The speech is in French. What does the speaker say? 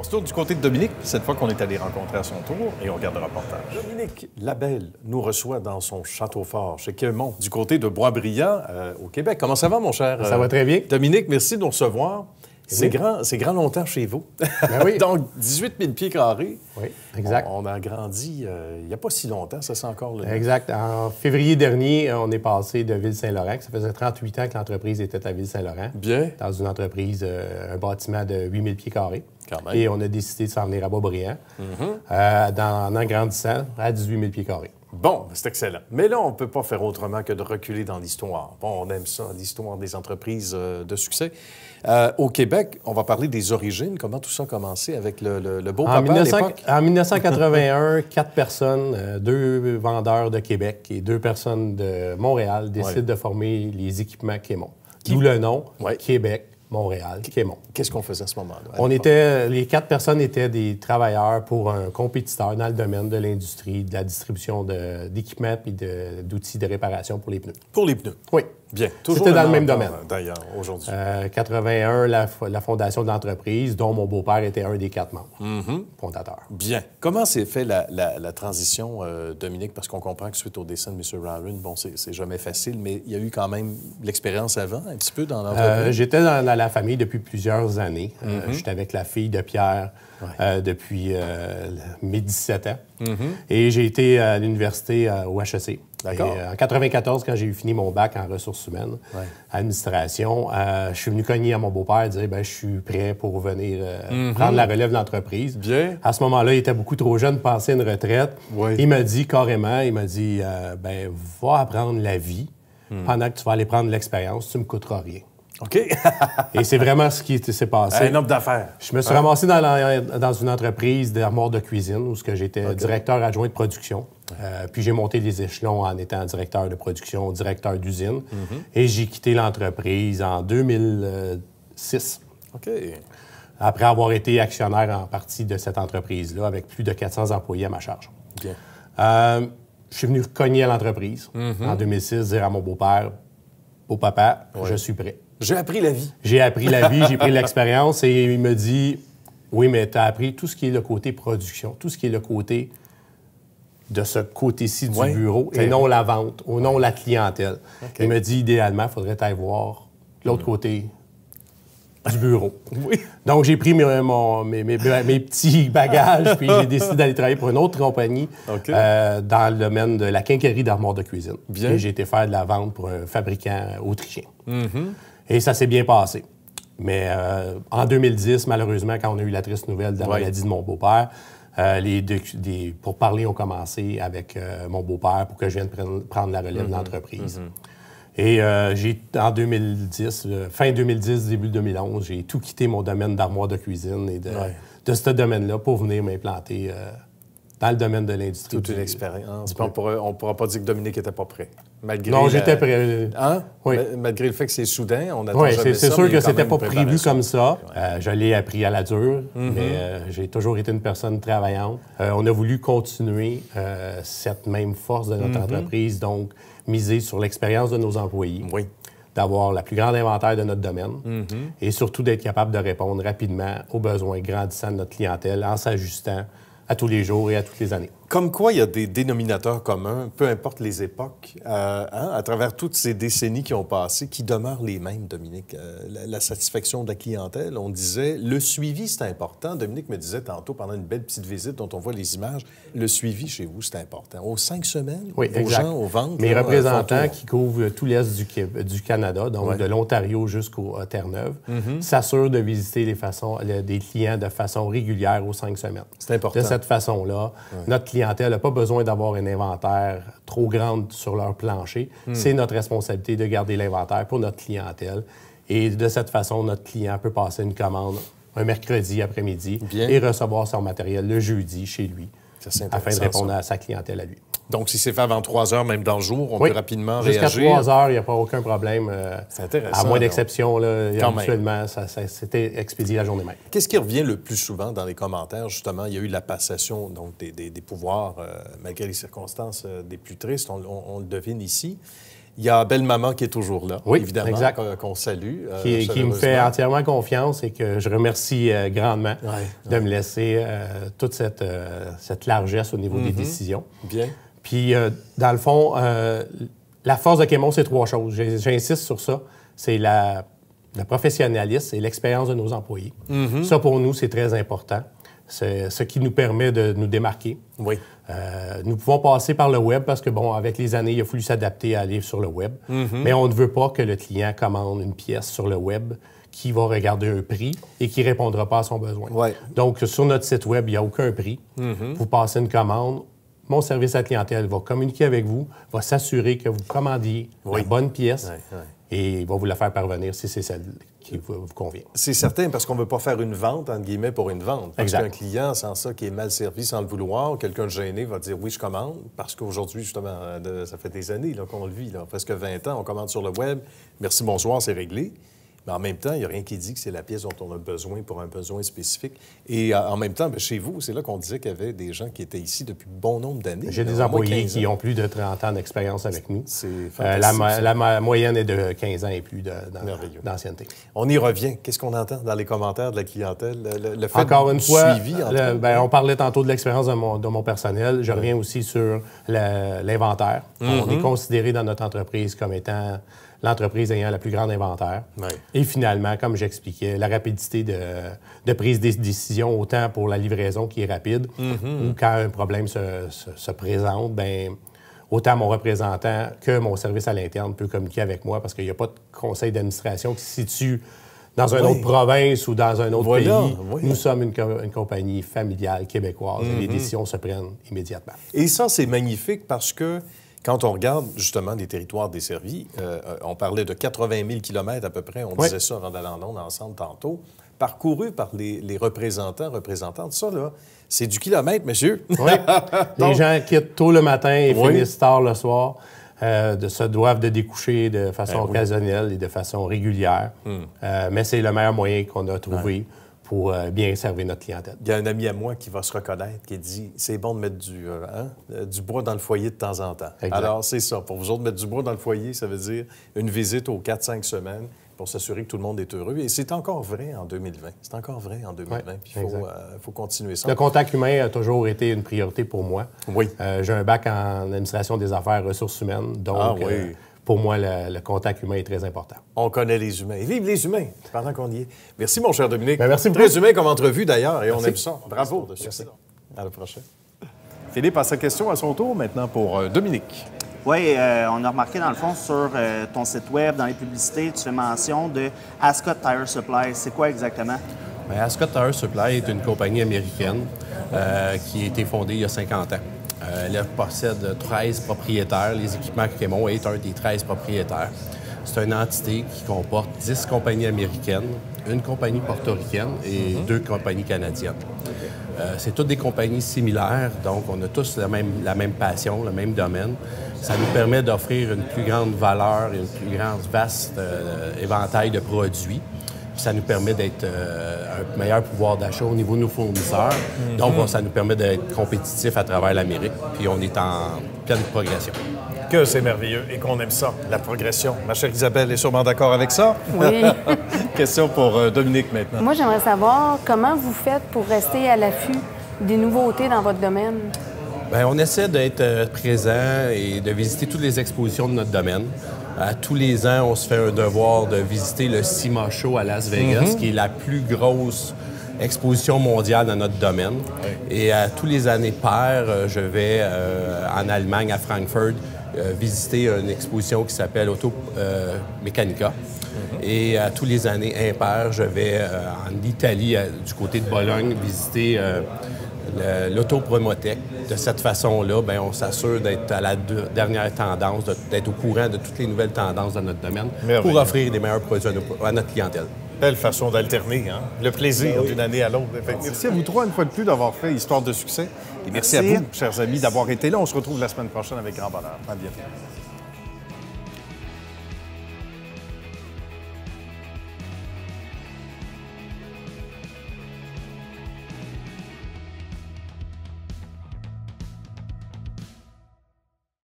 On se tourne du côté de Dominique, cette fois qu'on est allé rencontrer à son tour, et on regarde le reportage. Dominique Labelle nous reçoit dans son château fort chez Quémont, du côté de Boisbriand, au Québec. Comment ça va, mon cher? Ça va très bien. Dominique, merci de nous recevoir. C'est grand longtemps chez vous. Ben oui. Donc, 18 000 pieds carrés. Oui, exact. On a grandi il n'y a pas si longtemps, ça c'est encore le... Exact. En février dernier, on est passé de Ville-Saint-Laurent. Ça faisait 38 ans que l'entreprise était à Ville-Saint-Laurent. Bien. Dans une entreprise, un bâtiment de 8 000 pieds carrés. Quand même. Et on a décidé de s'en venir à Boisbriand, en agrandissant à 18 000 pieds carrés. Bon, c'est excellent. Mais là, on ne peut pas faire autrement que de reculer dans l'histoire. Bon, on aime ça, l'histoire des entreprises de succès. Au Québec, on va parler des origines. Comment tout ça a commencé avec le beau-papa à l'époque? En 1981, 4 personnes, 2 vendeurs de Québec et 2 personnes de Montréal décident de former les équipements Quémont. D'où le nom Québec, Montréal, Quémont. Qu'est-ce qu'on faisait à ce moment-là? Les 4 personnes étaient des travailleurs pour un compétiteur dans le domaine de l'industrie, de la distribution d'équipements et d'outils de réparation pour les pneus. Pour les pneus? Oui. Bien. Toujours c'était dans le même domaine. D'ailleurs, aujourd'hui. 81, la fondation de l'entreprise, dont mon beau-père était un des 4 membres fondateurs. Bien. Comment s'est fait la transition, Dominique? Parce qu'on comprend que suite au décès de M. Rowland, bon, c'est jamais facile, mais il y a eu quand même l'expérience avant, un petit peu dans l'entreprise? J'étais dans la famille depuis plusieurs années. J'étais avec la fille de Pierre depuis mes 17 ans. Et j'ai été à l'université au HEC. D'accord. En 1994, quand j'ai eu fini mon bac en ressources humaines, administration, je suis venu cogner à mon beau-père et dire je suis prêt pour venir prendre la relève de l'entreprise. Bien. À ce moment-là, il était beaucoup trop jeune pour passer une retraite. Oui. Il m'a dit carrément, va apprendre la vie pendant que tu vas aller prendre l'expérience, tu me coûteras rien. OK. Et c'est vraiment ce qui s'est passé. Un homme d'affaires. Je me suis ramassé dans une entreprise d'armoire de cuisine où j'étais directeur adjoint de production. Puis j'ai monté les échelons en étant directeur de production, directeur d'usine. Et j'ai quitté l'entreprise en 2006. OK. Après avoir été actionnaire en partie de cette entreprise-là avec plus de 400 employés à ma charge. Bien. Je suis venu cogner à l'entreprise en 2006, dire à mon beau-père, beau-papa, je suis prêt. J'ai appris la vie. J'ai appris la vie, j'ai pris l'expérience et il me dit, oui, mais tu as appris tout ce qui est le côté production, tout ce qui est le côté de ce côté-ci du bureau et non la vente, ou non la clientèle. Okay. Il me dit, idéalement, il faudrait aller voir l'autre côté du bureau. Oui. Donc, j'ai pris mes petits bagages puis j'ai décidé d'aller travailler pour une autre compagnie dans le domaine de la quincaillerie d'armoire de cuisine. Bien. Et j'ai été faire de la vente pour un fabricant autrichien. Et ça s'est bien passé. Mais en 2010, malheureusement, quand on a eu la triste nouvelle de la maladie de mon beau-père, les pourparlers ont commencé avec mon beau-père pour que je vienne prendre la relève de l'entreprise. Et en 2010, fin 2010, début 2011, j'ai tout quitté mon domaine d'armoire de cuisine et de ce domaine-là pour venir m'implanter dans le domaine de l'industrie. Toute une expérience. On ne pourra pas dire que Dominique n'était pas prêt. Non, j'étais prêt. Hein? Oui. Malgré le fait que c'est soudain, on attend jamais ça. Oui, c'est sûr que c'était pas prévu comme ça. Ouais. Je l'ai appris à la dure, mais j'ai toujours été une personne travaillante. On a voulu continuer cette même force de notre entreprise, donc miser sur l'expérience de nos employés. Oui. D'avoir la plus grande inventaire de notre domaine et surtout d'être capable de répondre rapidement aux besoins grandissants de notre clientèle en s'ajustant à tous les jours et à toutes les années. Comme quoi, il y a des dénominateurs communs, peu importe les époques, à travers toutes ces décennies qui ont passé, qui demeurent les mêmes, Dominique. La satisfaction de la clientèle, on disait, le suivi, c'est important. Dominique me disait tantôt, pendant une belle petite visite dont on voit les images, le suivi chez vous, c'est important. Aux 5 semaines, aux gens, aux ventes... Mes représentants qui couvrent tout l'Est du Canada, donc de l'Ontario jusqu'aux Terre-Neuve, s'assurent de visiter des clients de façon régulière aux 5 semaines. C'est important. De cette façon-là, notre clientèle n'a pas besoin d'avoir un inventaire trop grand sur leur plancher. C'est notre responsabilité de garder l'inventaire pour notre clientèle. Et de cette façon, notre client peut passer une commande un mercredi après-midi et recevoir son matériel le jeudi chez lui afin de répondre à sa clientèle à lui. Donc, si c'est fait avant 3 heures, même dans le jour, on peut rapidement réagir. Jusqu'à 3 heures, il n'y a pas aucun problème. C'est intéressant. À moins d'exception, habituellement, c'était expédié la journée même. Qu'est-ce qui revient le plus souvent dans les commentaires? Justement, il y a eu la passation donc, des pouvoirs, malgré les circonstances des plus tristes, on le devine ici. Il y a Belle-Maman qui est toujours là, oui, évidemment, exact. Qu'on salue. Qui me fait entièrement confiance et que je remercie grandement de me laisser toute cette largesse au niveau des décisions. Bien. Puis, dans le fond, la force de Quémont, c'est 3 choses. J'insiste sur ça. C'est le professionnalisme et l'expérience de nos employés. Ça, pour nous, c'est très important. C'est ce qui nous permet de nous démarquer. Oui. Nous pouvons passer par le web parce que, bon, avec les années, il a fallu s'adapter à aller sur le web. Mais on ne veut pas que le client commande une pièce sur le web qui va regarder un prix et qui ne répondra pas à son besoin. Ouais. Donc, sur notre site web, il n'y a aucun prix. Vous passez une commande. Mon service à la clientèle va communiquer avec vous, va s'assurer que vous commandiez la bonne pièce et il va vous la faire parvenir si c'est celle qui vous convient. C'est certain, parce qu'on ne veut pas faire une vente, entre guillemets, pour une vente. Parce Exact. qu'un client, sans ça, qui est mal servi sans le vouloir, quelqu'un de gêné va dire « oui, je commande », parce qu'aujourd'hui, justement, ça fait des années qu'on le vit, presque 20 ans, on commande sur le web, merci, bonsoir, c'est réglé. Mais en même temps, il n'y a rien qui dit que c'est la pièce dont on a besoin pour un besoin spécifique. Et en même temps, chez vous, c'est là qu'on disait qu'il y avait des gens qui étaient ici depuis bon nombre d'années. J'ai des employés qui ont plus de 30 ans d'expérience avec nous. C'est fantastique. La moyenne est de 15 ans et plus d'ancienneté. On y revient. Qu'est-ce qu'on entend dans les commentaires de la clientèle? Le fait Encore une fois, suivi, on parlait tantôt de l'expérience de mon personnel. Je reviens aussi sur l'inventaire. On est considéré dans notre entreprise comme étant l'entreprise ayant la plus grande inventaire. Ouais. Et finalement, comme j'expliquais, la rapidité de prise des décisions, autant pour la livraison qui est rapide, ou quand un problème se présente, bien, autant mon représentant que mon service à l'interne peut communiquer avec moi parce qu'il n'y a pas de conseil d'administration qui se situe dans une autre province ou dans un autre pays. Nous sommes une compagnie familiale québécoise et les décisions se prennent immédiatement. Et ça, c'est magnifique parce que quand on regarde justement les territoires desservis, on parlait de 80 000 km à peu près, on disait ça avant d'aller en ondes ensemble tantôt, parcouru par les représentantes. Ça, là, c'est du kilomètre, monsieur. Oui. Les gens quittent tôt le matin et finissent tard le soir. Se doivent de découcher de façon occasionnelle et de façon régulière. Mais c'est le meilleur moyen qu'on a trouvé pour bien servir notre clientèle. Il y a un ami à moi qui va se reconnaître, qui dit « c'est bon de mettre du bois dans le foyer de temps en temps ». Alors, c'est ça. Pour vous autres, mettre du bois dans le foyer, ça veut dire une visite aux 4-5 semaines pour s'assurer que tout le monde est heureux. Et c'est encore vrai en 2020. C'est encore vrai en 2020. Puis il faut continuer ça. Le contact humain a toujours été une priorité pour moi. Oui. J'ai un bac en administration des affaires ressources humaines. Donc, pour moi, le contact humain est très important. On connaît les humains. Et vive les humains, pendant qu'on y est. Merci, mon cher Dominique. Bien, merci beaucoup. Très humain comme entrevue, d'ailleurs, et on aime ça. Bravo. De succès. À la prochaine. Philippe a sa question à son tour maintenant pour Dominique. Oui, on a remarqué dans le fond sur ton site web, dans les publicités, tu fais mention de Ascot Tire Supply. C'est quoi exactement? Bien, Ascot Tire Supply est une compagnie américaine qui a été fondée il y a 50 ans. Elle possède 13 propriétaires. Les équipements Quémont est un des 13 propriétaires. C'est une entité qui comporte 10 compagnies américaines, une compagnie portoricaine et 2 compagnies canadiennes. C'est toutes des compagnies similaires, donc on a tous la même passion, le même domaine. Ça nous permet d'offrir une plus grande valeur et une plus grande vaste éventail de produits. Puis ça nous permet d'être un meilleur pouvoir d'achat au niveau de nos fournisseurs. Donc, ça nous permet d'être compétitifs à travers l'Amérique. Puis on est en pleine progression. Que c'est merveilleux et qu'on aime ça, la progression. Ma chère Isabelle est sûrement d'accord avec ça? Oui. Question pour Dominique maintenant. Moi, j'aimerais savoir comment vous faites pour rester à l'affût des nouveautés dans votre domaine. Bien, on essaie d'être présent et de visiter toutes les expositions de notre domaine. Tous les ans, on se fait un devoir de visiter le SEMA Show à Las Vegas, qui est la plus grosse exposition mondiale dans notre domaine. Et tous les années paires, je vais en Allemagne, à Francfort, visiter une exposition qui s'appelle Auto Mechanica. Et tous les années impaires, je vais en Italie, du côté de Bologne, visiter l'Auto-Promotech. De cette façon-là, bien, on s'assure d'être à la dernière tendance, d'être au courant de toutes les nouvelles tendances dans notre domaine pour offrir des meilleurs produits à notre clientèle. Belle façon d'alterner, hein? Le plaisir d'une année à l'autre, effectivement. Merci à vous trois, une fois de plus, d'avoir fait Histoire de succès. Et merci à vous, chers amis, d'avoir été là. On se retrouve la semaine prochaine avec grand bonheur. À bientôt.